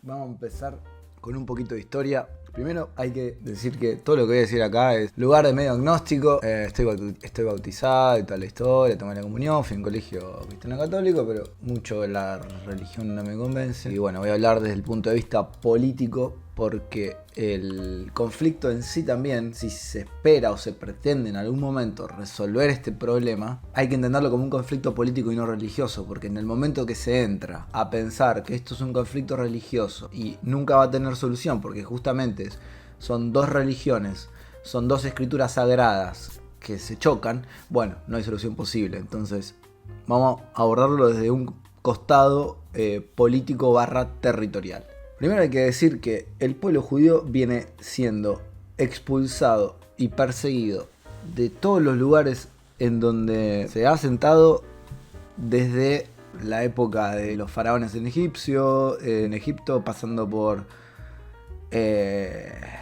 Vamos a empezar con un poquito de historia. Primero hay que decir que todo lo que voy a decir acá es lugar de medio agnóstico. Estoy bautizado y toda la historia, tomé la comunión, fui a un colegio cristiano católico, pero mucho de la religión no me convence. Y bueno, voy a hablar desde el punto de vista político, porque el conflicto en sí también, si se espera o se pretende en algún momento resolver este problema, hay que entenderlo como un conflicto político y no religioso, porque en el momento que se entra a pensar que esto es un conflicto religioso y nunca va a tener solución, porque justamente son dos religiones, son dos escrituras sagradas que se chocan, bueno, no hay solución posible. Entonces vamos a abordarlo desde un costado político / territorial. Primero hay que decir que el pueblo judío viene siendo expulsado y perseguido de todos los lugares en donde se ha asentado desde la época de los faraones en Egipto, pasando por el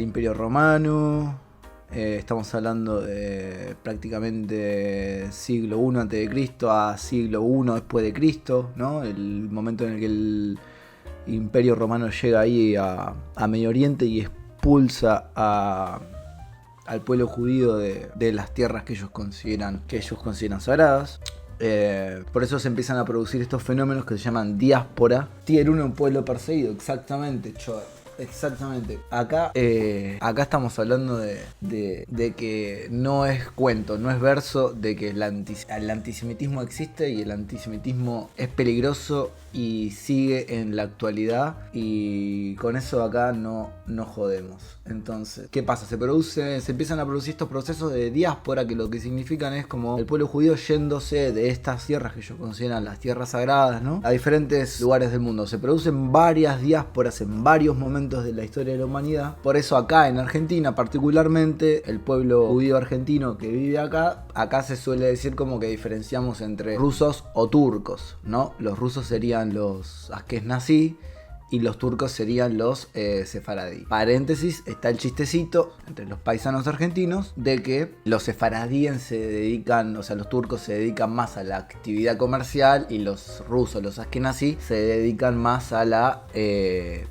Imperio Romano. Estamos hablando de prácticamente siglo I a.C. a siglo I después de Cristo, ¿no? El momento en el que el Imperio Romano llega ahí a Medio Oriente y expulsa al pueblo judío de las tierras que ellos consideran sagradas. Por eso se empiezan a producir estos fenómenos que se llaman diáspora. Tier 1, un pueblo perseguido, exactamente, exactamente. Acá estamos hablando de que no es cuento, no es verso, de que el antisemitismo existe y el antisemitismo es peligroso y sigue en la actualidad, y con eso acá no jodemos. Entonces, ¿qué pasa? Se empiezan a producir estos procesos de diáspora, que lo que significan es como el pueblo judío yéndose de estas tierras que ellos consideran las tierras sagradas, ¿no?, a diferentes lugares del mundo. Se producen varias diásporas en varios momentos de la historia de la humanidad. Por eso acá en Argentina, particularmente, el pueblo judío argentino que vive acá se suele decir como que diferenciamos entre rusos o turcos, ¿no? Los rusos serían los askenazí y los turcos serían los sefaradí. Paréntesis, está el chistecito entre los paisanos argentinos de que los sefaradíes se dedican, o sea, los turcos se dedican más a la actividad comercial y los rusos, los askenazí, se dedican más a la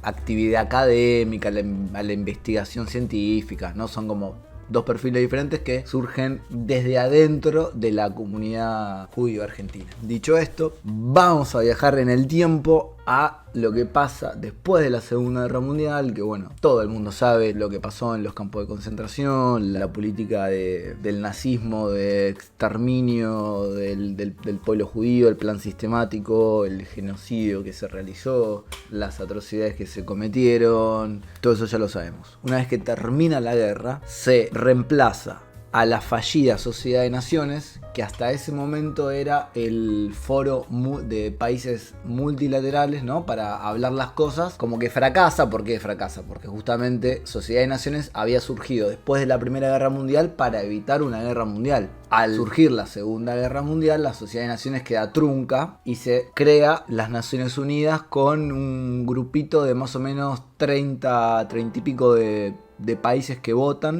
actividad académica, a la investigación científica, ¿no? Son como dos perfiles diferentes que surgen desde adentro de la comunidad judío-argentina. Dicho esto, vamos a viajar en el tiempo a lo que pasa después de la Segunda Guerra Mundial, que bueno, todo el mundo sabe lo que pasó en los campos de concentración, la política del nazismo, de exterminio del pueblo judío, el plan sistemático, el genocidio que se realizó, las atrocidades que se cometieron, todo eso ya lo sabemos. Una vez que termina la guerra, se reemplaza a la fallida Sociedad de Naciones, que hasta ese momento era el foro de países multilaterales, ¿no?, para hablar las cosas, como que fracasa. ¿Por qué fracasa? Porque justamente Sociedad de Naciones había surgido después de la Primera Guerra Mundial para evitar una guerra mundial. Al surgir la Segunda Guerra Mundial, la Sociedad de Naciones queda trunca y se crea las Naciones Unidas con un grupito de más o menos 30 y pico de países que votan.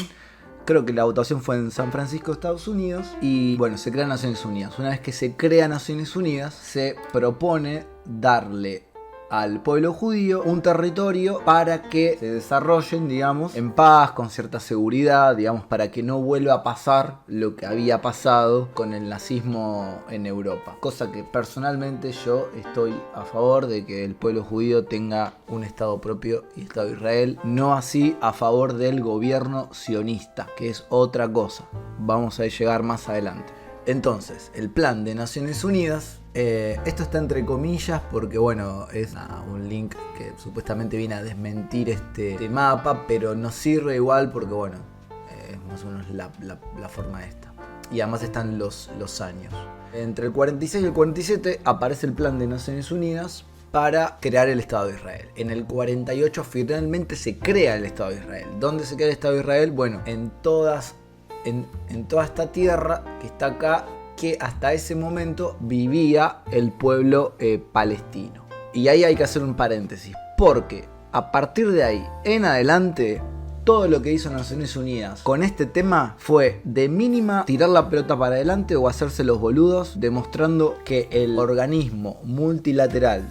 Creo que la votación fue en San Francisco, Estados Unidos. Y bueno, se crea Naciones Unidas. Una vez que se crea Naciones Unidas, se propone darle al pueblo judío un territorio para que se desarrollen, digamos, en paz, con cierta seguridad, digamos, para que no vuelva a pasar lo que había pasado con el nazismo en Europa. Cosa que personalmente yo estoy a favor de que el pueblo judío tenga un estado propio y Estado de Israel, no así a favor del gobierno sionista, que es otra cosa. Vamos a llegar más adelante. Entonces, el plan de Naciones Unidas, esto está entre comillas porque bueno, es un link que supuestamente viene a desmentir este mapa, pero nos sirve igual porque bueno, es más o menos la forma esta. Y además están los años. Entre el 46 y el 47 aparece el plan de Naciones Unidas para crear el Estado de Israel. En el 48 finalmente se crea el Estado de Israel. ¿Dónde se crea el Estado de Israel? Bueno, en toda esta tierra que está acá, que hasta ese momento vivía el pueblo palestino. Y ahí hay que hacer un paréntesis, porque a partir de ahí en adelante, todo lo que hizo Naciones Unidas con este tema fue de mínima tirar la pelota para adelante o hacerse los boludos, demostrando que el organismo multilateral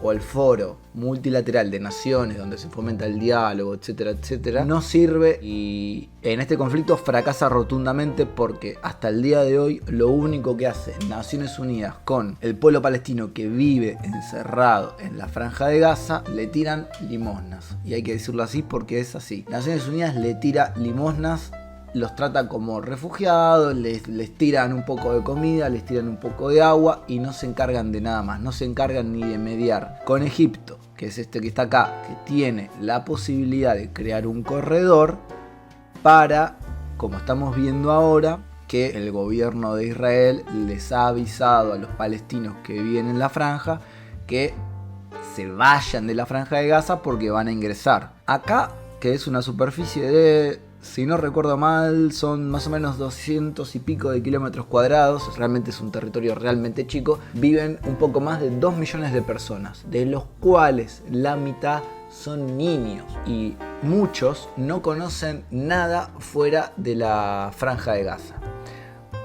o el foro multilateral de naciones donde se fomenta el diálogo, etcétera, etcétera, no sirve y en este conflicto fracasa rotundamente porque hasta el día de hoy lo único que hace Naciones Unidas con el pueblo palestino que vive encerrado en la Franja de Gaza, le tiran limosnas. Y hay que decirlo así porque es así. Naciones Unidas le tira limosnas, los trata como refugiados, les tiran un poco de comida, les tiran un poco de agua y no se encargan de nada más, no se encargan ni de mediar con Egipto, que es este que está acá, que tiene la posibilidad de crear un corredor para, como estamos viendo ahora, que el gobierno de Israel les ha avisado a los palestinos que viven en la franja que se vayan de la Franja de Gaza porque van a ingresar. Acá, que es una superficie de, si no recuerdo mal, son más o menos 200 y pico de kilómetros cuadrados, realmente es un territorio realmente chico, viven un poco más de 2 millones de personas, de los cuales la mitad son niños y muchos no conocen nada fuera de la Franja de Gaza,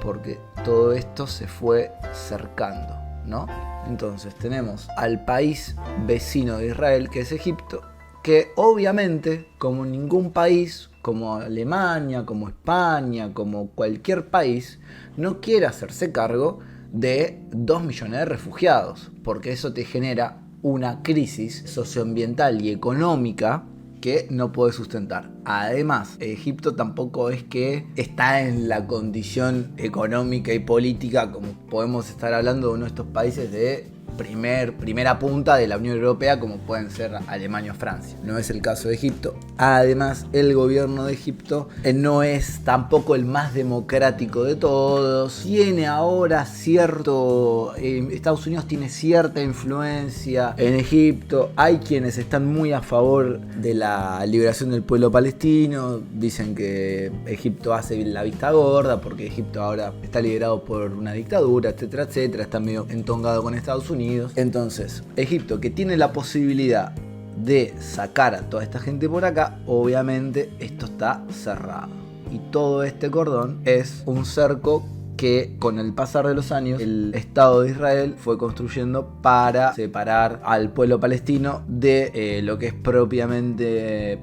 porque todo esto se fue cercando, ¿no? Entonces tenemos al país vecino de Israel, que es Egipto, que obviamente, como ningún país, como Alemania, como España, como cualquier país, no quiere hacerse cargo de 2 millones de refugiados, porque eso te genera una crisis socioambiental y económica que no puede sustentar. Además, Egipto tampoco es que está en la condición económica y política como podemos estar hablando de uno de estos países de primera punta de la Unión Europea como pueden ser Alemania o Francia. No es el caso de Egipto. Además, el gobierno de Egipto no es tampoco el más democrático de todos. Tiene ahora Estados Unidos tiene cierta influencia en Egipto. Hay quienes están muy a favor de la liberación del pueblo palestino. Dicen que Egipto hace la vista gorda porque Egipto ahora está liderado por una dictadura, etcétera, etcétera. Está medio entongado con Estados Unidos. Entonces, Egipto, que tiene la posibilidad de sacar a toda esta gente por acá, obviamente esto está cerrado. Y todo este cordón es un cerco que con el pasar de los años el Estado de Israel fue construyendo para separar al pueblo palestino de lo que es propiamente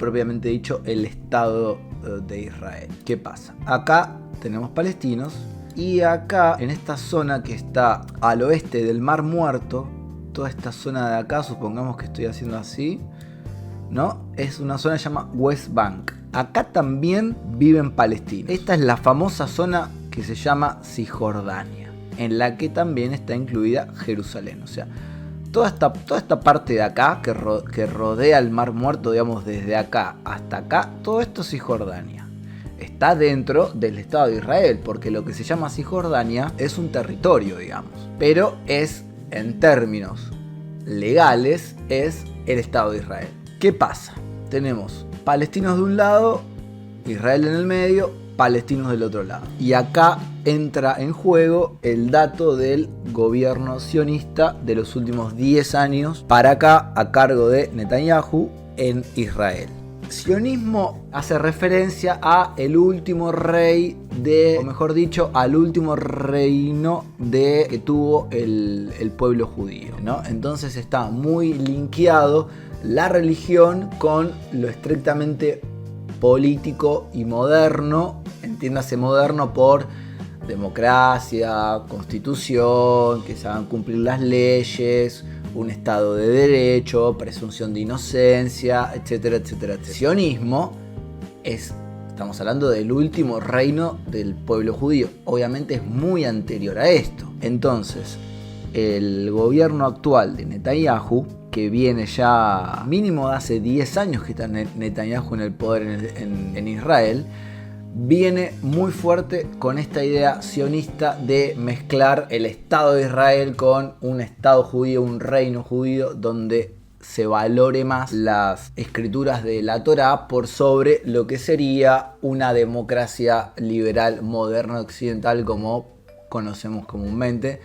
dicho el Estado de Israel. ¿Qué pasa? Acá tenemos palestinos. Y acá, en esta zona que está al oeste del Mar Muerto, toda esta zona de acá, supongamos que estoy haciendo así, ¿no? Es una zona que se llama West Bank. Acá también viven palestinos. Esta es la famosa zona que se llama Cisjordania, en la que también está incluida Jerusalén. O sea, toda esta parte de acá que rodea el Mar Muerto, digamos, desde acá hasta acá, todo esto es Cisjordania. Está dentro del Estado de Israel, porque lo que se llama Cisjordania es un territorio, digamos, pero es, en términos legales, es el Estado de Israel. ¿Qué pasa? Tenemos palestinos de un lado, Israel en el medio, palestinos del otro lado. Y acá entra en juego el dato del gobierno sionista de los últimos 10 años para acá, a cargo de Netanyahu en Israel. Sionismo hace referencia a el último rey o mejor dicho, al último reino que tuvo el pueblo judío, ¿no? Entonces está muy linkeado la religión con lo estrictamente político y moderno, entiéndase moderno por democracia, constitución, que se hagan cumplir las leyes, un Estado de Derecho, presunción de inocencia, etcétera, etcétera, etcétera. Sionismo estamos hablando del último reino del pueblo judío. Obviamente es muy anterior a esto. Entonces, el gobierno actual de Netanyahu, que viene ya mínimo hace 10 años que está Netanyahu en el poder en Israel, viene muy fuerte con esta idea sionista de mezclar el Estado de Israel con un Estado judío, un reino judío, donde se valore más las escrituras de la Torá por sobre lo que sería una democracia liberal moderna occidental como conocemos comúnmente,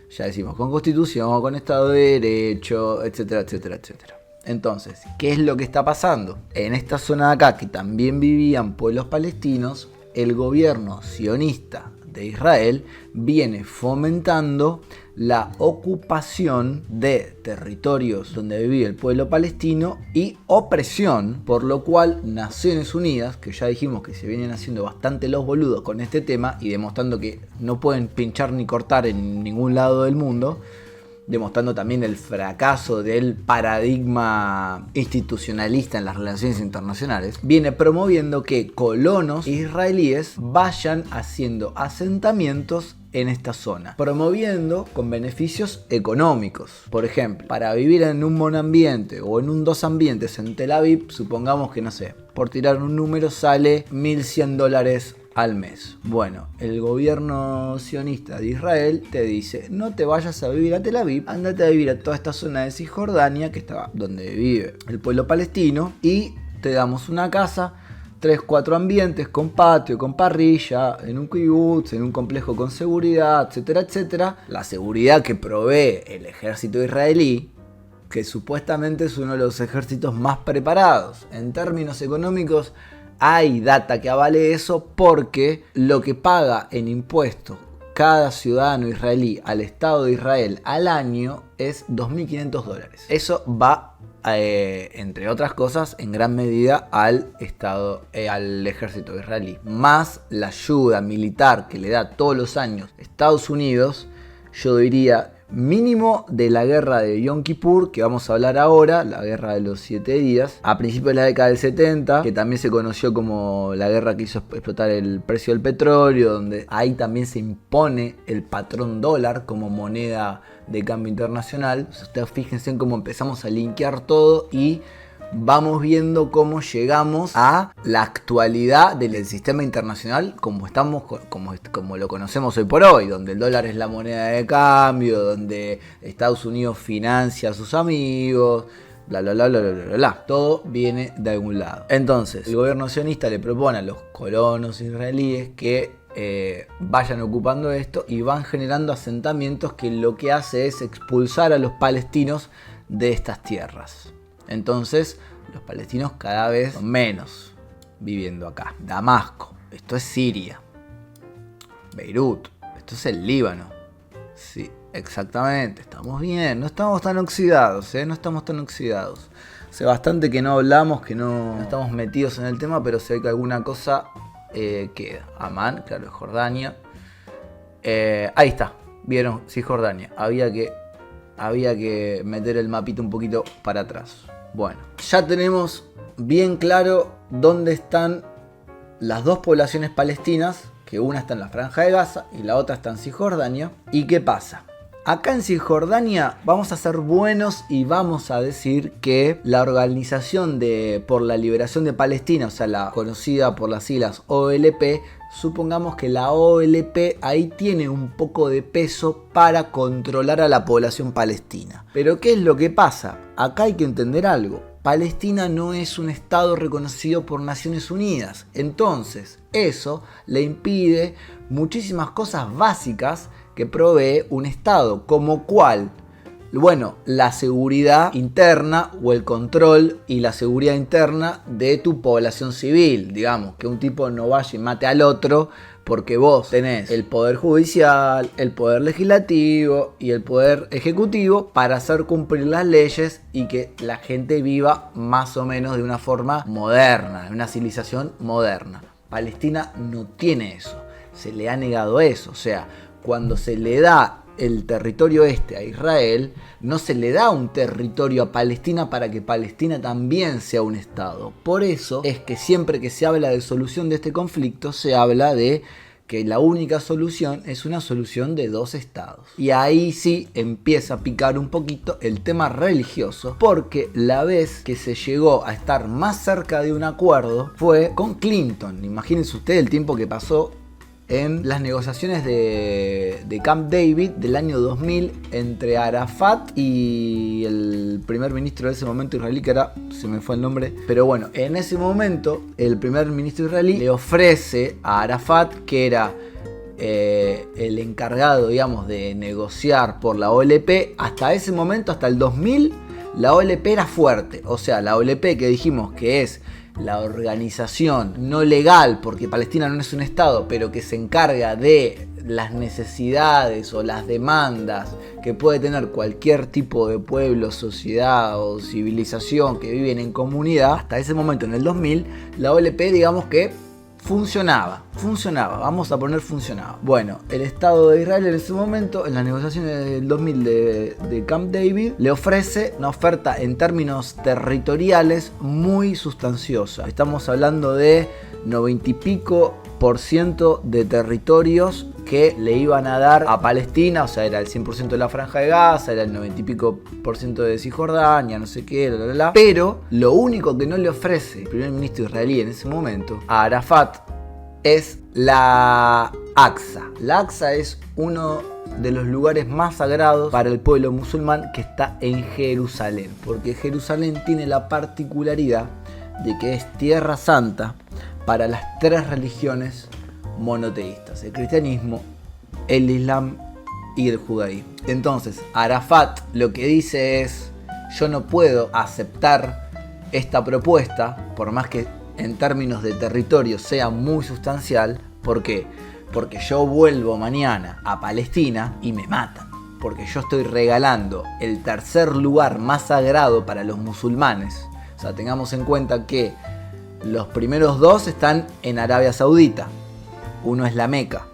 ya decimos, con constitución, con Estado de Derecho, etcétera, etcétera, etcétera. Entonces, ¿qué es lo que está pasando? En esta zona de acá, que también vivían pueblos palestinos, el gobierno sionista de Israel viene fomentando la ocupación de territorios donde vive el pueblo palestino y opresión, por lo cual Naciones Unidas, que ya dijimos que se vienen haciendo bastante los boludos con este tema y demostrando que no pueden pinchar ni cortar en ningún lado del mundo, demostrando también el fracaso del paradigma institucionalista en las relaciones internacionales, viene promoviendo que colonos israelíes vayan haciendo asentamientos en esta zona, promoviendo con beneficios económicos. Por ejemplo, para vivir en un monoambiente o en un dos ambientes en Tel Aviv, supongamos que, no sé, por tirar un número sale $1.100 al mes. Bueno, el gobierno sionista de Israel te dice: no te vayas a vivir a Tel Aviv, ándate a vivir a toda esta zona de Cisjordania, que está donde vive el pueblo palestino, y te damos una casa, 3-4 ambientes con patio, con parrilla, en un kibutz, en un complejo con seguridad, etcétera, etcétera. La seguridad que provee el ejército israelí, que supuestamente es uno de los ejércitos más preparados. En términos económicos, hay data que avale eso, porque lo que paga en impuestos cada ciudadano israelí al Estado de Israel al año es $2.500. Eso va, entre otras cosas, en gran medida al ejército israelí. Más la ayuda militar que le da todos los años Estados Unidos, yo diría mínimo de la guerra de Yom Kippur, que vamos a hablar ahora, la guerra de los 7 días, a principios de la década del 70, que también se conoció como la guerra que hizo explotar el precio del petróleo, donde ahí también se impone el patrón dólar como moneda de cambio internacional. Ustedes fíjense en cómo empezamos a linkear todo y vamos viendo cómo llegamos a la actualidad del sistema internacional como lo conocemos hoy por hoy, donde el dólar es la moneda de cambio, donde Estados Unidos financia a sus amigos, bla bla bla bla bla bla bla. Todo viene de algún lado. Entonces, el gobierno sionista le propone a los colonos israelíes que vayan ocupando esto y van generando asentamientos que lo que hace es expulsar a los palestinos de estas tierras. Entonces, los palestinos cada vez son menos viviendo acá. Damasco, esto es Siria. Beirut, esto es el Líbano. Sí, exactamente, estamos bien, no estamos tan oxidados, no estamos tan oxidados. Hace bastante que no hablamos, que no estamos metidos en el tema, pero sé que alguna cosa queda. Amán, claro, Jordania. Ahí está, vieron, Cisjordania. Había que meter el mapito un poquito para atrás. Bueno, ya tenemos bien claro dónde están las dos poblaciones palestinas, que una está en la Franja de Gaza y la otra está en Cisjordania. ¿Y qué pasa? Acá en Cisjordania vamos a ser buenos y vamos a decir que la Organización por la Liberación de Palestina, o sea, la conocida por las siglas OLP, supongamos que la OLP ahí tiene un poco de peso para controlar a la población palestina. Pero ¿qué es lo que pasa? Acá hay que entender algo. Palestina no es un estado reconocido por Naciones Unidas. Entonces, eso le impide muchísimas cosas básicas que provee un estado, como cuál. Bueno, la seguridad interna o el control y la seguridad interna de tu población civil. Digamos, que un tipo no vaya y mate al otro porque vos tenés el poder judicial, el poder legislativo y el poder ejecutivo para hacer cumplir las leyes y que la gente viva más o menos de una forma moderna, de una civilización moderna. Palestina no tiene eso, se le ha negado eso. O sea, cuando se le da el territorio este a Israel, no se le da un territorio a Palestina para que Palestina también sea un estado. Por eso es que siempre que se habla de solución de este conflicto, se habla de que la única solución es una solución de dos estados. Y ahí sí empieza a picar un poquito el tema religioso, porque la vez que se llegó a estar más cerca de un acuerdo fue con Clinton. Imagínense ustedes el tiempo que pasó en las negociaciones de Camp David del año 2000 entre Arafat y el primer ministro de ese momento israelí, que era, se me fue el nombre, pero bueno, en ese momento el primer ministro israelí le ofrece a Arafat, que era el encargado, digamos, de negociar por la OLP. Hasta ese momento, hasta el 2000, la OLP era fuerte. O sea, la OLP, que dijimos que es la organización no legal, porque Palestina no es un estado, pero que se encarga de las necesidades o las demandas que puede tener cualquier tipo de pueblo, sociedad o civilización que viven en comunidad, hasta ese momento, en el 2000, la OLP, digamos que funcionaba, vamos a poner funcionaba. Bueno, el Estado de Israel en ese momento, en las negociaciones del 2000 de Camp David, le ofrece una oferta en términos territoriales muy sustanciosa. Estamos hablando de 90 y pico % de territorios que le iban a dar a Palestina, o sea, era el 100% de la Franja de Gaza, era el 90 y pico % de Cisjordania, no sé qué, Pero lo único que no le ofrece el primer ministro israelí en ese momento a Arafat es la Aqsa. La Aqsa es uno de los lugares más sagrados para el pueblo musulmán, que está en Jerusalén, porque Jerusalén tiene la particularidad de que es tierra santa para las 3 religiones monoteístas: el cristianismo, el islam y el judaísmo. Entonces Arafat lo que dice es: yo no puedo aceptar esta propuesta, por más que en términos de territorio sea muy sustancial. ¿Por qué? Porque yo vuelvo mañana a Palestina y me matan, porque yo estoy regalando el tercer lugar más sagrado para los musulmanes. O sea, tengamos en cuenta que los primeros 2 están en Arabia Saudita, uno es la Meca.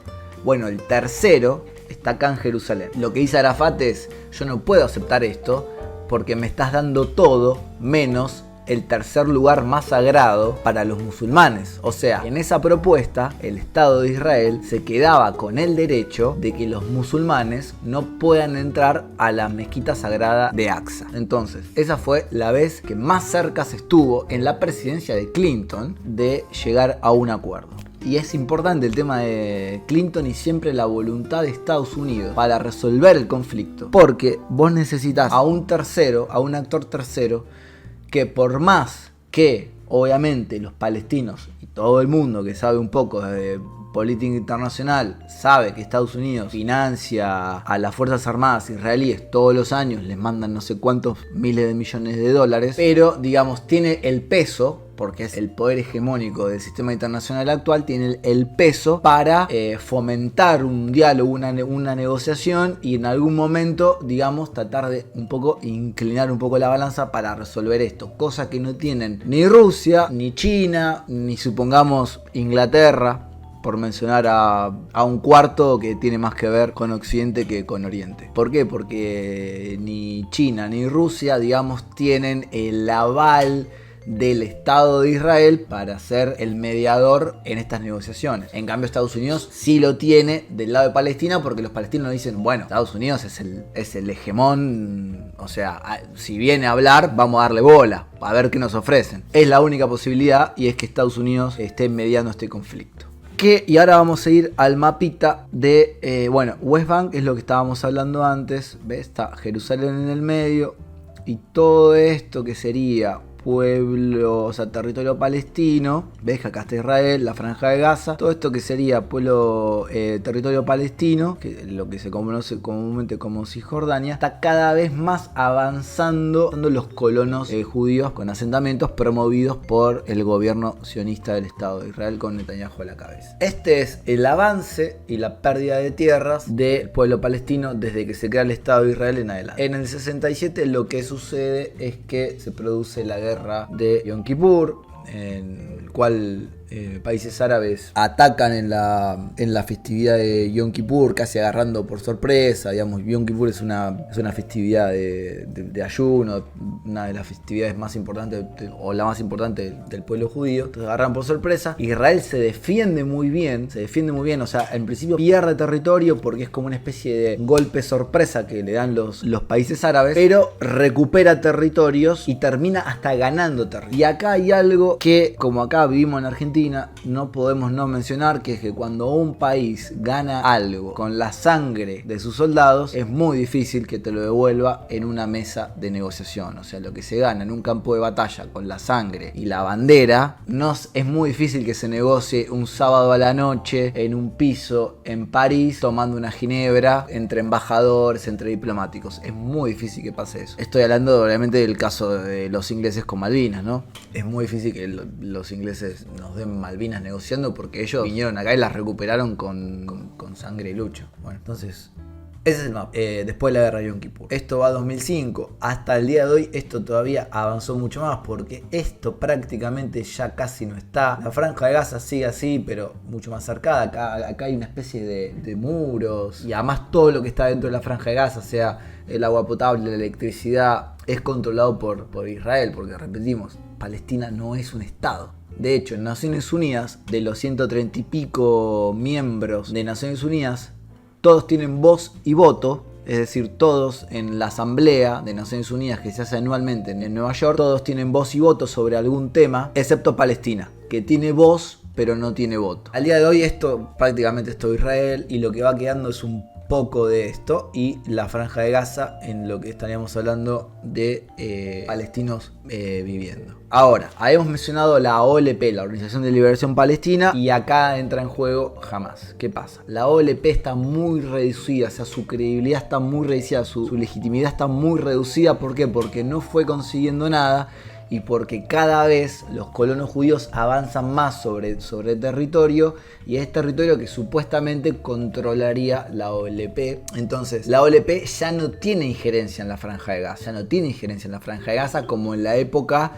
Bueno, el tercero está acá en Jerusalén. Lo que dice Arafat es: yo no puedo aceptar esto porque me estás dando todo menos el tercer lugar más sagrado para los musulmanes. O sea, en esa propuesta el Estado de Israel se quedaba con el derecho de que los musulmanes no puedan entrar a la mezquita sagrada de Aqsa. Entonces, esa fue la vez que más cerca se estuvo en la presidencia de Clinton de llegar a un acuerdo. Y es importante el tema de Clinton y siempre la voluntad de Estados Unidos para resolver el conflicto, porque vos necesitas a un tercero, a un actor tercero, que por más que obviamente los palestinos y todo el mundo que sabe un poco de política internacional sabe que Estados Unidos financia a las Fuerzas Armadas israelíes todos los años, les mandan no sé cuántos miles de millones de dólares, pero digamos tiene el peso, porque es el poder hegemónico del sistema internacional actual, tiene el peso para fomentar un diálogo, una negociación, y en algún momento, digamos, tratar de un poco inclinar un poco la balanza para resolver esto, cosa que no tienen ni Rusia, ni China, ni supongamos Inglaterra, por mencionar a un cuarto que tiene más que ver con Occidente que con Oriente. ¿Por qué? Porque ni China ni Rusia, digamos, tienen el aval del Estado de Israel para ser el mediador en estas negociaciones. En cambio, Estados Unidos sí lo tiene del lado de Palestina, porque los palestinos dicen: bueno, Estados Unidos es el hegemón, o sea, si viene a hablar, vamos a darle bola, a ver qué nos ofrecen. Es la única posibilidad, y es que Estados Unidos esté mediando este conflicto. Y ahora vamos a ir al mapita de, West Bank, es lo que estábamos hablando antes. ¿Ves? Está Jerusalén en el medio, y todo esto que sería pueblo, o sea, territorio palestino. Ves que acá está Israel, la Franja de Gaza. Todo esto que sería pueblo, territorio palestino, que lo que se conoce comúnmente como Cisjordania, está cada vez más avanzando los colonos judíos con asentamientos promovidos por el gobierno sionista del Estado de Israel, con Netanyahu a la cabeza. Este es el avance y la pérdida de tierras del pueblo palestino desde que se crea el Estado de Israel en adelante. En el 67 lo que sucede es que se produce la guerra de Yom Kippur, en el cual países árabes atacan en la festividad de Yom Kippur, casi agarrando por sorpresa. Digamos, Yom Kippur es una festividad de ayuno, una de las festividades más importantes, o la más importante del pueblo judío. Entonces agarran por sorpresa. Israel se defiende muy bien, o sea, en principio pierde territorio porque es como una especie de golpe sorpresa que le dan los países árabes, pero recupera territorios y termina hasta ganando territorio. Y acá hay algo que, como acá vivimos en Argentina, no podemos no mencionar, que es que cuando un país gana algo con la sangre de sus soldados, es muy difícil que te lo devuelva en una mesa de negociación. O sea, lo que se gana en un campo de batalla con la sangre y la bandera, es muy difícil que se negocie un sábado a la noche en un piso en París tomando una ginebra entre embajadores, entre diplomáticos. Es muy difícil que pase eso. Estoy hablando obviamente del caso de los ingleses con Malvinas, ¿no? Es muy difícil que los ingleses nos den Malvinas negociando, porque ellos vinieron acá y las recuperaron con sangre y lucha. Bueno, entonces ese es el mapa. Después de la guerra de Yom Kippur. Esto va a 2005. Hasta el día de hoy esto todavía avanzó mucho más, porque esto prácticamente ya casi no está. La franja de Gaza sigue así, pero mucho más cercada. Acá hay una especie de muros. Y además todo lo que está dentro de la franja de Gaza, sea el agua potable, la electricidad, es controlado por Israel. Porque repetimos, Palestina no es un estado. De hecho, en Naciones Unidas, de los 130 y pico miembros de Naciones Unidas, todos tienen voz y voto, es decir, todos en la Asamblea de Naciones Unidas que se hace anualmente en Nueva York, todos tienen voz y voto sobre algún tema, excepto Palestina, que tiene voz pero no tiene voto. Al día de hoy esto prácticamente es todo Israel, y lo que va quedando es un poco de esto y la franja de Gaza, en lo que estaríamos hablando de palestinos viviendo. Ahora, habíamos mencionado la OLP, la Organización de Liberación Palestina, y acá entra en juego Hamas. ¿Qué pasa? La OLP está muy reducida, o sea, su credibilidad está muy reducida, su legitimidad está muy reducida. ¿Por qué? Porque no fue consiguiendo nada, y porque cada vez los colonos judíos avanzan más sobre el territorio, y es territorio que supuestamente controlaría la OLP. Entonces la OLP ya no tiene injerencia en la franja de Gaza, como en la época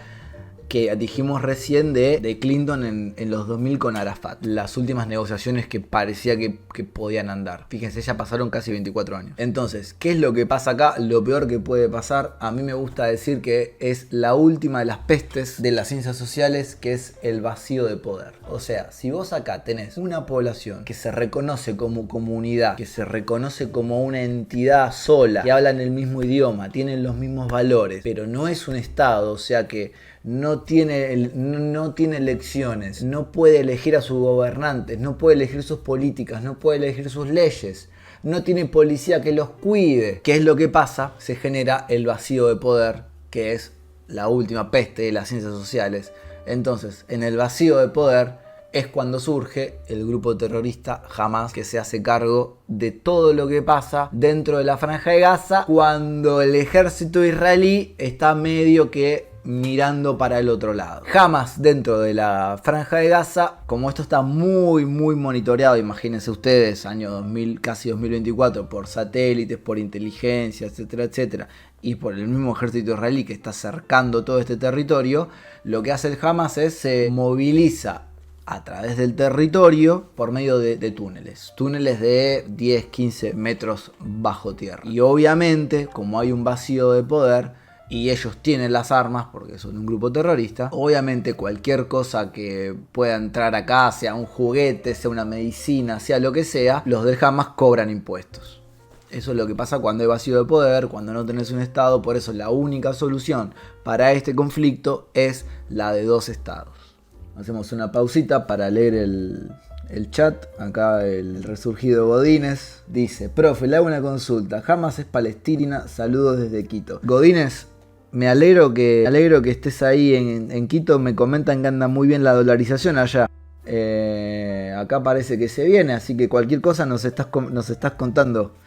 que dijimos recién de Clinton en los 2000 con Arafat. Las últimas negociaciones que parecía que podían andar. Fíjense, ya pasaron casi 24 años. Entonces, ¿qué es lo que pasa acá? Lo peor que puede pasar, a mí me gusta decir que es la última de las pestes de las ciencias sociales, que es el vacío de poder. O sea, si vos acá tenés una población que se reconoce como comunidad, que se reconoce como una entidad sola, que hablan el mismo idioma, tienen los mismos valores, pero no es un estado, o sea que no tiene elecciones, no puede elegir a sus gobernantes, no puede elegir sus políticas, no puede elegir sus leyes, no tiene policía que los cuide. ¿Qué es lo que pasa? Se genera el vacío de poder, que es la última peste de las ciencias sociales. Entonces, en el vacío de poder es cuando surge el grupo terrorista Hamas, que se hace cargo de todo lo que pasa dentro de la franja de Gaza, cuando el ejército israelí está medio que mirando para el otro lado. Hamas dentro de la franja de Gaza, como esto está muy monitoreado, imagínense ustedes, año 2000, casi 2024, por satélites, por inteligencia, etcétera, y por el mismo ejército israelí que está cercando todo este territorio, lo que hace el Hamas es se moviliza a través del territorio por medio de túneles de 10-15 metros bajo tierra. Y obviamente, como hay un vacío de poder y ellos tienen las armas porque son un grupo terrorista, obviamente cualquier cosa que pueda entrar acá, sea un juguete, sea una medicina, sea lo que sea, los del Hamas cobran impuestos. Eso es lo que pasa cuando hay vacío de poder, cuando no tenés un estado. Por eso la única solución para este conflicto es la de dos estados. Hacemos una pausita para leer el chat. Acá el resurgido Godínez dice: profe, le hago una consulta. Hamas es Palestina, saludos desde Quito. Godínez, me alegro que estés ahí en Quito. Me comentan que anda muy bien la dolarización allá. Acá parece que se viene, así que cualquier cosa nos estás contando.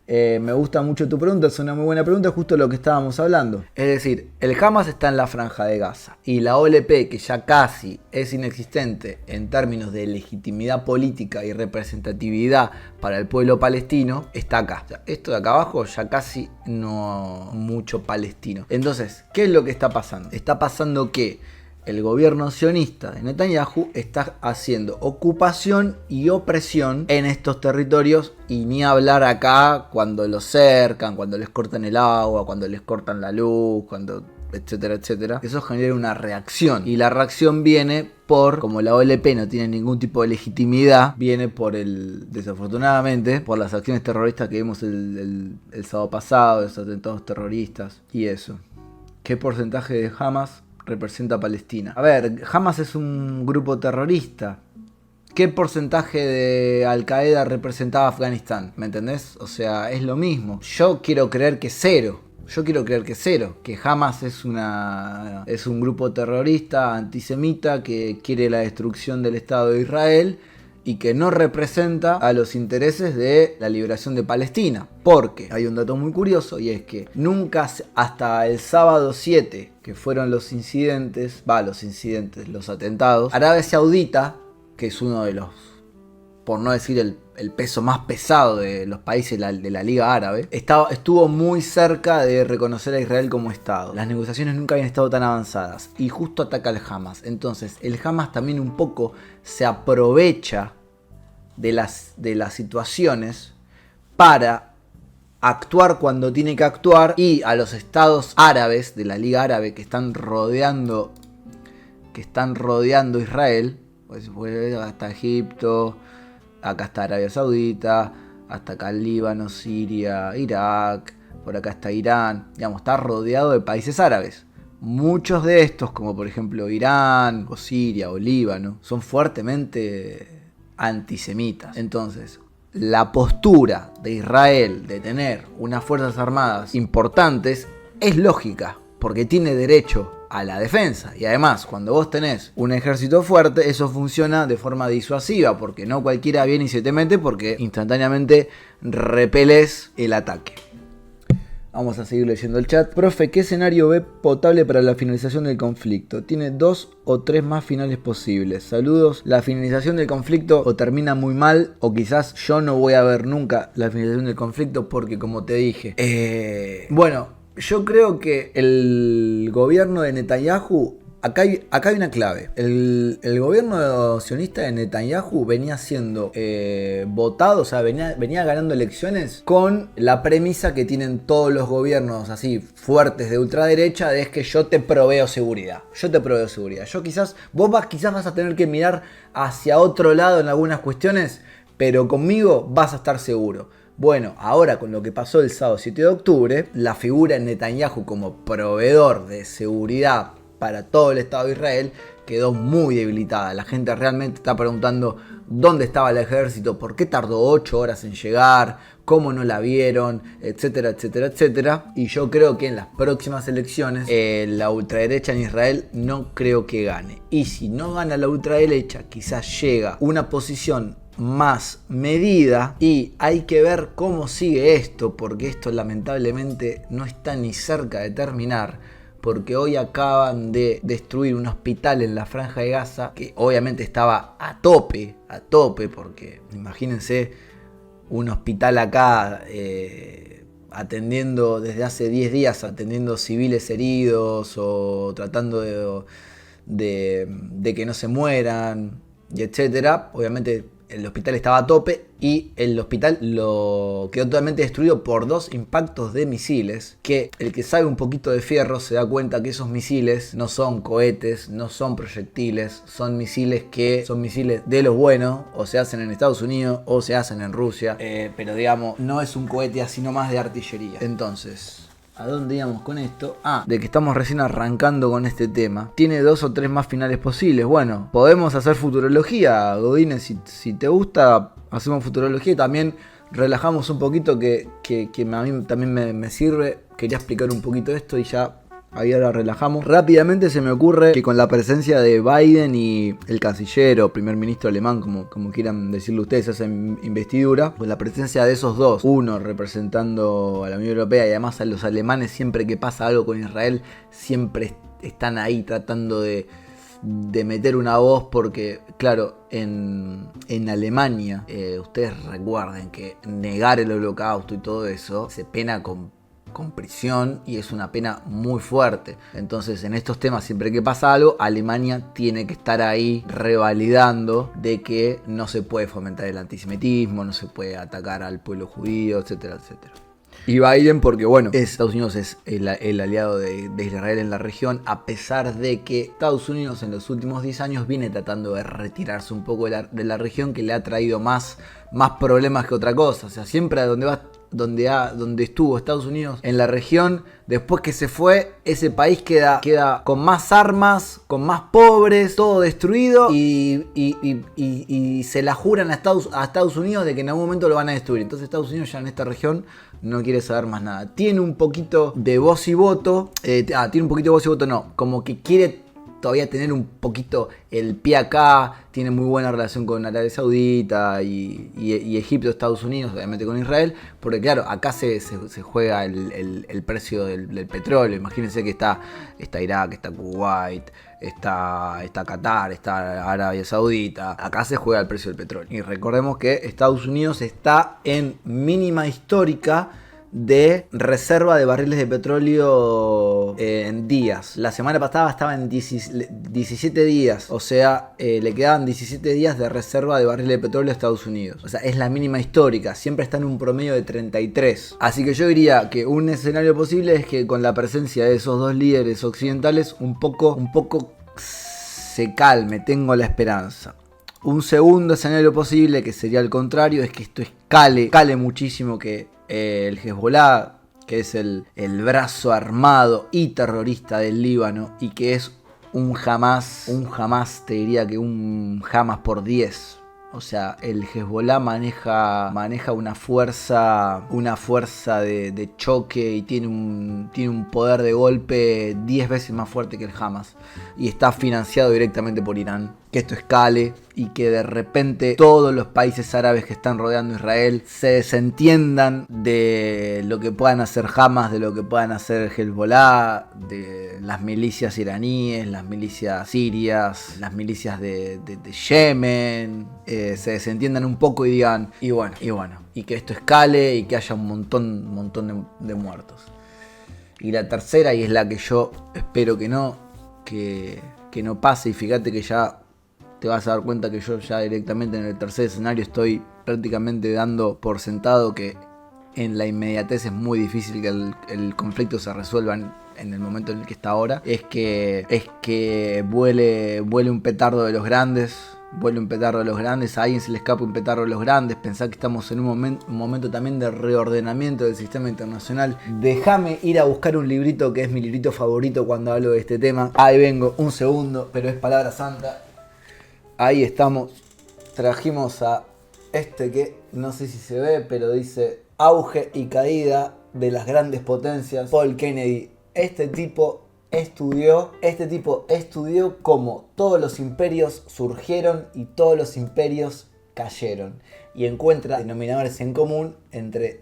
Me gusta mucho tu pregunta, es una muy buena pregunta, justo lo que estábamos hablando. Es decir, el Hamas está en la franja de Gaza y la OLP, que ya casi es inexistente en términos de legitimidad política y representatividad para el pueblo palestino, está acá. O sea, esto de acá abajo ya casi no mucho palestino. Entonces, ¿qué es lo que está pasando? Está pasando que el gobierno sionista de Netanyahu está haciendo ocupación y opresión en estos territorios, y ni hablar acá cuando los cercan, cuando les cortan el agua, cuando les cortan la luz, cuando etcétera. Eso genera una reacción, y la reacción viene como la OLP no tiene ningún tipo de legitimidad, viene desafortunadamente, por las acciones terroristas que vimos el sábado pasado, esos atentados terroristas y eso. ¿Qué porcentaje de Hamas representa a Palestina? A ver, Hamas es un grupo terrorista. ¿Qué porcentaje de Al Qaeda representaba Afganistán? ¿Me entendés? O sea, es lo mismo. Yo quiero creer que cero. Que Hamas es un grupo terrorista, antisemita, que quiere la destrucción del Estado de Israel y que no representa a los intereses de la liberación de Palestina. Porque hay un dato muy curioso y es que nunca hasta el sábado 7, que fueron los atentados, Arabia Saudita, que es uno de los, por no decir el peso más pesado de los países de la Liga Árabe, estuvo muy cerca de reconocer a Israel como Estado. Las negociaciones nunca habían estado tan avanzadas y justo ataca al Hamas. Entonces el Hamas también un poco se aprovecha de las situaciones para actuar cuando tiene que actuar, y a los estados árabes de la Liga Árabe que están rodeando Israel, pues hasta Egipto, acá está Arabia Saudita, hasta acá el Líbano, Siria, Irak, por acá está Irán, digamos, está rodeado de países árabes. Muchos de estos, como por ejemplo Irán, o Siria, o Líbano, son fuertemente antisemitas. Entonces, la postura de Israel de tener unas fuerzas armadas importantes es lógica, porque tiene derecho a la defensa. Y además, cuando vos tenés un ejército fuerte, eso funciona de forma disuasiva, porque no cualquiera viene y se te mete, porque instantáneamente repelés el ataque. Vamos a seguir leyendo el chat. Profe, ¿qué escenario ve potable para la finalización del conflicto? Tiene 2 o 3 más finales posibles. Saludos. La finalización del conflicto o termina muy mal, o quizás yo no voy a ver nunca la finalización del conflicto, porque como te dije, bueno, yo creo que el gobierno de Netanyahu, acá hay una clave. El gobierno sionista de Netanyahu venía siendo votado, o sea, venía ganando elecciones con la premisa que tienen todos los gobiernos así fuertes de ultraderecha, de es que yo te proveo seguridad. Vos quizás vas a tener que mirar hacia otro lado en algunas cuestiones, pero conmigo vas a estar seguro. Bueno, ahora con lo que pasó el sábado 7 de octubre, la figura de Netanyahu como proveedor de seguridad para todo el Estado de Israel quedó muy debilitada. La gente realmente está preguntando dónde estaba el ejército, por qué tardó 8 horas en llegar, cómo no la vieron, etcétera, etcétera, etcétera. Y yo creo que en las próximas elecciones la ultraderecha en Israel no creo que gane. Y si no gana la ultraderecha, quizás llega una posición más medida, y hay que ver cómo sigue esto, porque esto lamentablemente no está ni cerca de terminar, porque hoy acaban de destruir un hospital en la Franja de Gaza que obviamente estaba a tope, porque imagínense un hospital acá atendiendo desde hace 10 días, atendiendo civiles heridos o tratando de que no se mueran, y etcétera. Obviamente el hospital estaba a tope, y el hospital quedó totalmente destruido por 2 impactos de misiles, que el que sabe un poquito de fierro se da cuenta que esos misiles no son cohetes, no son proyectiles, son misiles de los buenos, o se hacen en Estados Unidos o se hacen en Rusia, pero digamos, no es un cohete así nomás de artillería. Entonces, ¿a dónde íbamos con esto? De que estamos recién arrancando con este tema. Tiene 2 o 3 más finales posibles. Bueno, podemos hacer futurología, Godínez, si te gusta, hacemos futurología y también relajamos un poquito, que a mí también me sirve. Quería explicar un poquito esto y ya ahí ahora relajamos. Rápidamente se me ocurre que con la presencia de Biden y el canciller o primer ministro alemán, como quieran decirlo ustedes, esa investidura, con la presencia de esos dos, uno representando a la Unión Europea y además a los alemanes, siempre que pasa algo con Israel, siempre están ahí tratando de meter una voz, porque claro, en Alemania, ustedes recuerden que negar el holocausto y todo eso se pena con prisión, y es una pena muy fuerte. Entonces, en estos temas, siempre que pasa algo, Alemania tiene que estar ahí revalidando de que no se puede fomentar el antisemitismo, no se puede atacar al pueblo judío, etcétera, etcétera. Y Biden, porque bueno, Estados Unidos es el aliado de Israel en la región, a pesar de que Estados Unidos en los últimos 10 años viene tratando de retirarse un poco de la región, que le ha traído más problemas que otra cosa. O sea, siempre a donde estuvo Estados Unidos en la región, después que se fue, ese país queda con más armas, con más pobres, todo destruido, y se la juran a Estados Unidos de que en algún momento lo van a destruir. Entonces Estados Unidos ya en esta región no quiere saber más nada. Tiene un poquito de voz y voto, como que quiere todavía tener un poquito el pie acá, tiene muy buena relación con Arabia Saudita y Egipto, Estados Unidos, obviamente con Israel, porque claro, acá se juega el precio del petróleo. Imagínense que está Irak, está Kuwait, está Qatar, está Arabia Saudita. Acá se juega el precio del petróleo. Y recordemos que Estados Unidos está en mínima histórica de reserva de barriles de petróleo en días. La semana pasada estaba en 17 días, o sea, le quedaban 17 días de reserva de barriles de petróleo a Estados Unidos. O sea, es la mínima histórica, siempre está en un promedio de 33. Así que yo diría que un escenario posible es que con la presencia de esos dos líderes occidentales un poco se calme, tengo la esperanza. Un segundo escenario posible, que sería el contrario, es que esto escale muchísimo, que el Hezbollah, que es el brazo armado y terrorista del Líbano, y que es un Hamas, te diría que un Hamas por 10. O sea, el Hezbollah maneja una fuerza de choque y tiene un poder de golpe 10 veces más fuerte que el Hamas. Y está financiado directamente por Irán. Que esto escale y que de repente todos los países árabes que están rodeando a Israel se desentiendan de lo que puedan hacer Hamas, de lo que puedan hacer Hezbollah, de las milicias iraníes, las milicias sirias, las milicias de Yemen. Se desentiendan un poco y digan, y bueno, y que esto escale y que haya un montón de muertos. Y la tercera, y es la que yo espero que no pase, y fíjate que ya te vas a dar cuenta que yo ya directamente en el tercer escenario estoy prácticamente dando por sentado que en la inmediatez es muy difícil que el conflicto se resuelva en el momento en el que está ahora. Es que vuele un petardo de los grandes. A alguien se le escapa un petardo de los grandes. Pensá que estamos en un momento también de reordenamiento del sistema internacional. Déjame ir a buscar un librito que es mi librito favorito cuando hablo de este tema. Ahí vengo, un segundo, pero es palabra santa. Ahí estamos. Trajimos a este que no sé si se ve, pero dice Auge y caída de las grandes potencias. Paul Kennedy. Este tipo estudió cómo todos los imperios surgieron y todos los imperios cayeron. Y encuentra denominadores en común entre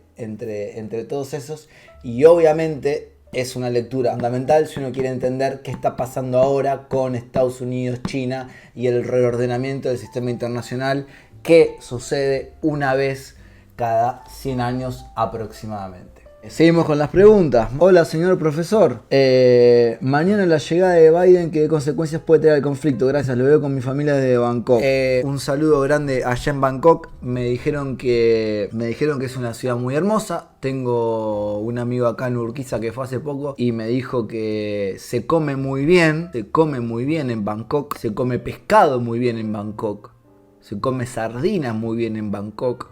todos esos. Y obviamente es una lectura fundamental si uno quiere entender qué está pasando ahora con Estados Unidos, China y el reordenamiento del sistema internacional que sucede una vez cada 100 años aproximadamente. Seguimos con las preguntas. Hola, señor profesor. Mañana la llegada de Biden, ¿qué consecuencias puede tener el conflicto? Gracias, lo veo con mi familia de Bangkok. Un saludo grande allá en Bangkok. Me dijeron que es una ciudad muy hermosa. Tengo un amigo acá en Urquiza que fue hace poco y me dijo que se come muy bien en Bangkok. Se come pescado muy bien en Bangkok. Se come sardinas muy bien en Bangkok.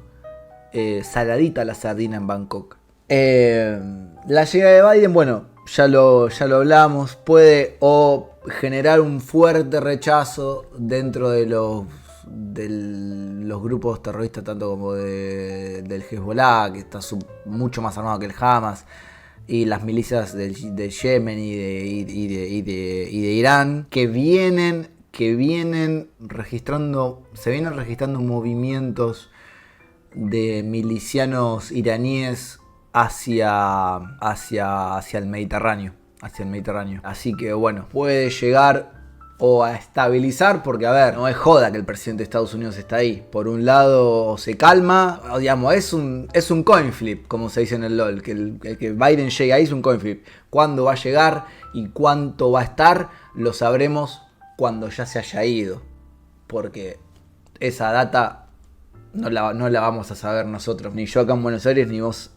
Saladita la sardina en Bangkok. La llegada de Biden, bueno, ya lo hablamos, puede o generar un fuerte rechazo dentro de los grupos terroristas, tanto como del Hezbollah, que está mucho más armado que el Hamas, y las milicias de Yemen y de Irán, que vienen registrando movimientos de milicianos iraníes hacia el Mediterráneo. Así que bueno, puede llegar o a estabilizar, porque a ver, no es joda que el presidente de Estados Unidos está ahí. Por un lado se calma, digamos, es un coin flip, como se dice en el LOL, que Biden llegue ahí es un coin flip. Cuándo va a llegar y cuánto va a estar, lo sabremos cuando ya se haya ido, porque esa data no la vamos a saber nosotros, ni yo acá en Buenos Aires, ni vos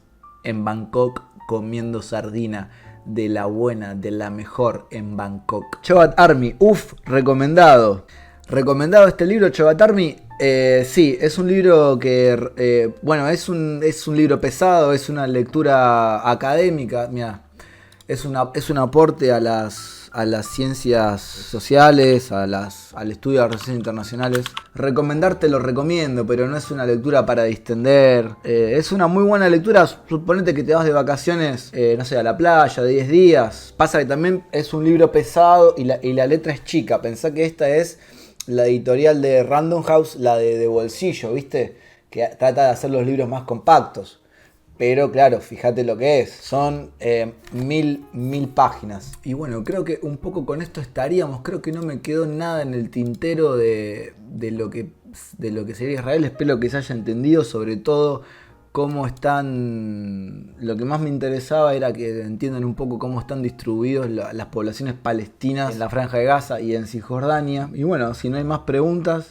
en Bangkok comiendo sardina de la buena, de la mejor en Bangkok. Chobat Army, recomendado este libro, Chobat Army. Sí, es un libro que, es un libro pesado, es una lectura académica. Mira, es un aporte a las a las ciencias sociales, al estudio de las relaciones internacionales, recomendarte lo recomiendo, pero no es una lectura para distender. Es una muy buena lectura. Suponete que te vas de vacaciones, no sé, a la playa de 10 días. Pasa que también es un libro pesado y la letra es chica. Pensá que esta es la editorial de Random House, la de bolsillo, ¿viste? Que trata de hacer los libros más compactos. Pero claro, fíjate lo que es. Son 1000 páginas. Y bueno, creo que un poco con esto estaríamos. Creo que no me quedó nada en el tintero de lo que sería Israel. Espero que se haya entendido, sobre todo cómo están... Lo que más me interesaba era que entiendan un poco cómo están distribuidos las poblaciones palestinas en la Franja de Gaza y en Cisjordania. Y bueno, si no hay más preguntas,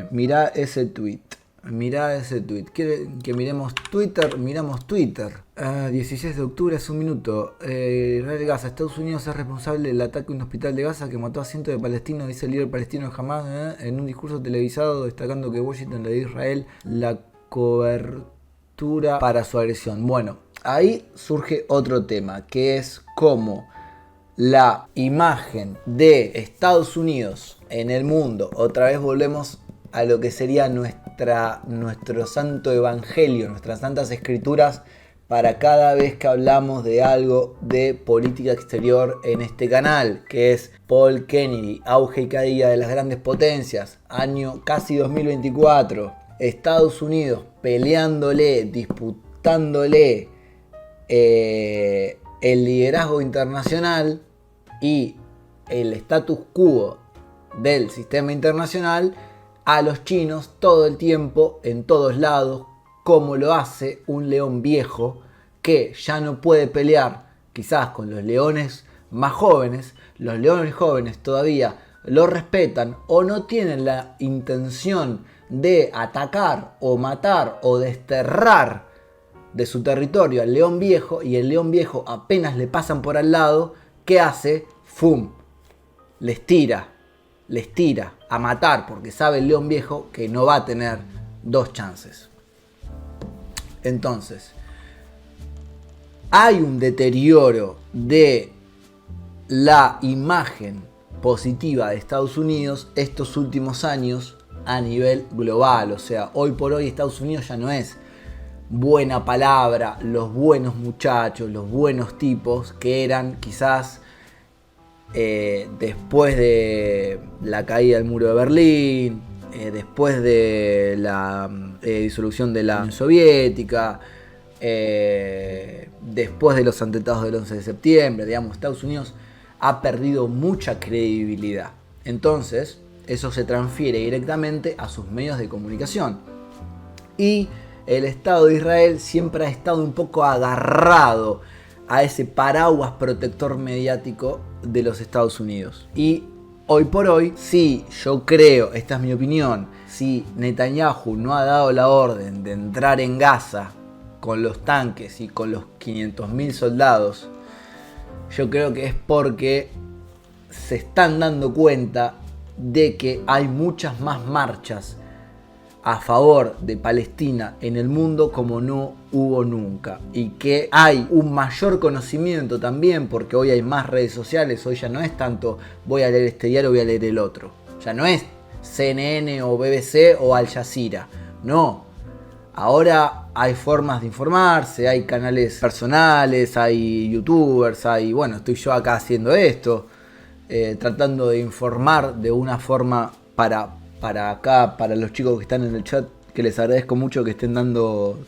mirá ese tweet. ¿Quieren que miremos Twitter? Miramos Twitter. 16 de octubre, hace un minuto. Israel Gaza. Estados Unidos es responsable del ataque a un hospital de Gaza que mató a cientos de palestinos, dice el líder palestino Hamas, en un discurso televisado, destacando que Washington le dio a Israel la cobertura para su agresión. Bueno, ahí surge otro tema, que es cómo la imagen de Estados Unidos en el mundo, otra vez volvemos a lo que sería nuestro santo evangelio, nuestras santas escrituras, para cada vez que hablamos de algo de política exterior en este canal, que es Paul Kennedy, auge y caída de las grandes potencias, año casi 2024, Estados Unidos peleándole, disputándole el liderazgo internacional y el status quo del sistema internacional a los chinos todo el tiempo, en todos lados, como lo hace un león viejo que ya no puede pelear quizás con los leones más jóvenes. Los leones jóvenes todavía lo respetan o no tienen la intención de atacar o matar o desterrar de su territorio al león viejo, y el león viejo apenas le pasan por al lado, ¿qué hace? ¡Fum! Les tira a matar, porque sabe el león viejo que no va a tener dos chances. Entonces, hay un deterioro de la imagen positiva de Estados Unidos estos últimos años a nivel global. O sea, hoy por hoy Estados Unidos ya no es buena palabra, los buenos muchachos, los buenos tipos que eran quizás después de la caída del muro de Berlín, después de la disolución de la Unión Soviética, después de los atentados del 11 de septiembre, digamos, Estados Unidos ha perdido mucha credibilidad. Entonces, eso se transfiere directamente a sus medios de comunicación. Y el Estado de Israel siempre ha estado un poco agarrado a ese paraguas protector mediático de los Estados Unidos. Y hoy por hoy, sí, yo creo, esta es mi opinión, si Netanyahu no ha dado la orden de entrar en Gaza con los tanques y con los 500.000 soldados, yo creo que es porque se están dando cuenta de que hay muchas más marchas a favor de Palestina en el mundo como no hubo nunca, y que hay un mayor conocimiento también, porque hoy hay más redes sociales. Hoy ya no es tanto voy a leer este diario, voy a leer el otro, ya no es CNN o BBC o Al Jazeera, no, ahora hay formas de informarse, hay canales personales, hay youtubers, bueno, estoy yo acá haciendo esto, tratando de informar de una forma para acá, para los chicos que están en el chat, que les agradezco mucho que estén dando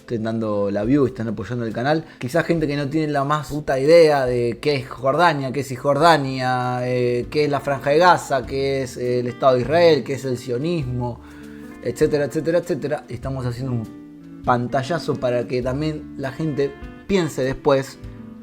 la view, estén apoyando el canal. Quizás gente que no tiene la más puta idea de qué es Jordania, qué es Cisjordania, qué es la Franja de Gaza, qué es el Estado de Israel, qué es el sionismo, etcétera, etcétera, etcétera. Estamos haciendo un pantallazo para que también la gente piense después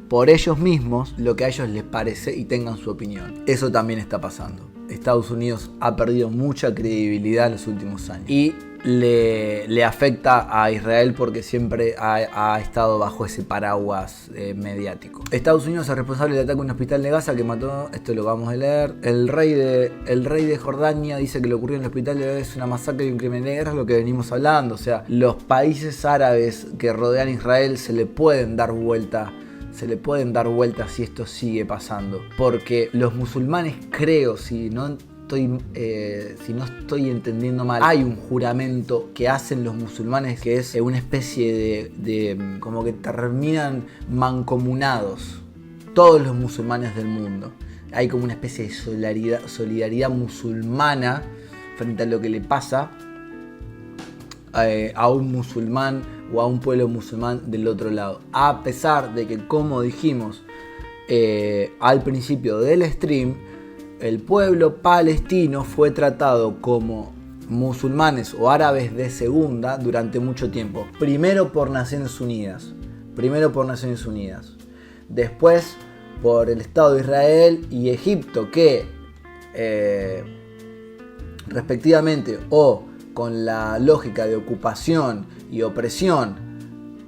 por ellos mismos lo que a ellos les parece y tengan su opinión. Eso también está pasando. Estados Unidos ha perdido mucha credibilidad en los últimos años y le afecta a Israel porque siempre ha estado bajo ese paraguas mediático. Estados Unidos es responsable del ataque a un hospital de Gaza que mató, esto lo vamos a leer, el rey de Jordania dice que lo ocurrió en el hospital de Gaza es una masacre y un crimen de guerra, es lo que venimos hablando. O sea, los países árabes que rodean a Israel se le pueden dar vuelta se le pueden dar vueltas si esto sigue pasando. Porque los musulmanes, creo, si no estoy entendiendo mal, hay un juramento que hacen los musulmanes que es una especie de como que terminan mancomunados todos los musulmanes del mundo. Hay como una especie de solidaridad musulmana frente a lo que le pasa a un musulmán o a un pueblo musulmán del otro lado. A pesar de que, como dijimos al principio del stream, el pueblo palestino fue tratado como musulmanes o árabes de segunda durante mucho tiempo. Primero por Naciones Unidas. Después por el Estado de Israel y Egipto, que respectivamente, o con la lógica de ocupación y opresión,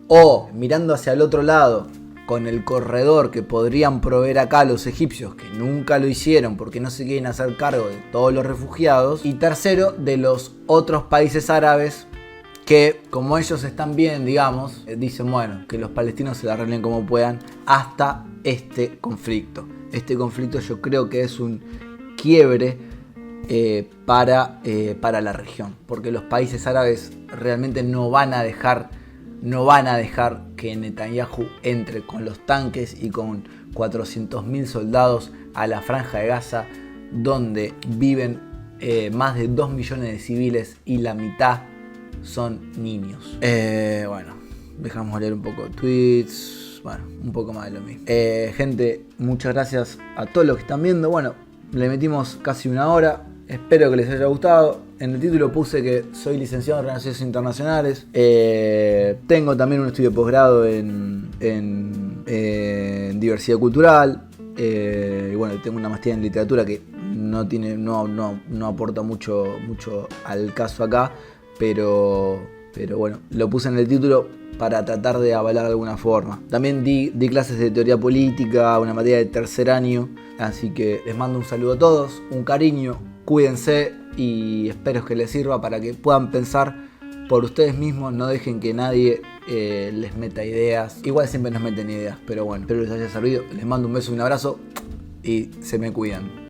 o mirando hacia el otro lado, con el corredor que podrían proveer acá los egipcios, que nunca lo hicieron porque no se quieren hacer cargo de todos los refugiados. Y tercero, de los otros países árabes que, como ellos están bien, digamos, dicen, bueno, que los palestinos se la arreglen como puedan hasta este conflicto. Este conflicto yo creo que es un quiebre para la región, porque los países árabes realmente no van a dejar que Netanyahu entre con los tanques y con 400.000 soldados a la franja de Gaza, donde viven más de 2 millones de civiles y la mitad son niños. Bueno, dejamos leer un poco de tweets. Bueno, un poco más de lo mismo. Gente, muchas gracias a todos los que están viendo. Bueno, le metimos casi una hora. Espero que les haya gustado. En el título puse que soy licenciado en Relaciones Internacionales. Tengo también un estudio de posgrado en diversidad cultural. Y bueno, tengo una maestría en literatura que no aporta mucho al caso acá. Pero bueno, lo puse en el título para tratar de avalar de alguna forma. También di clases de teoría política, una materia de tercer año. Así que les mando un saludo a todos, un cariño, cuídense y espero que les sirva para que puedan pensar por ustedes mismos. No dejen que nadie les meta ideas. Igual siempre nos meten ideas, pero bueno, espero les haya servido. Les mando un beso y un abrazo y se me cuidan.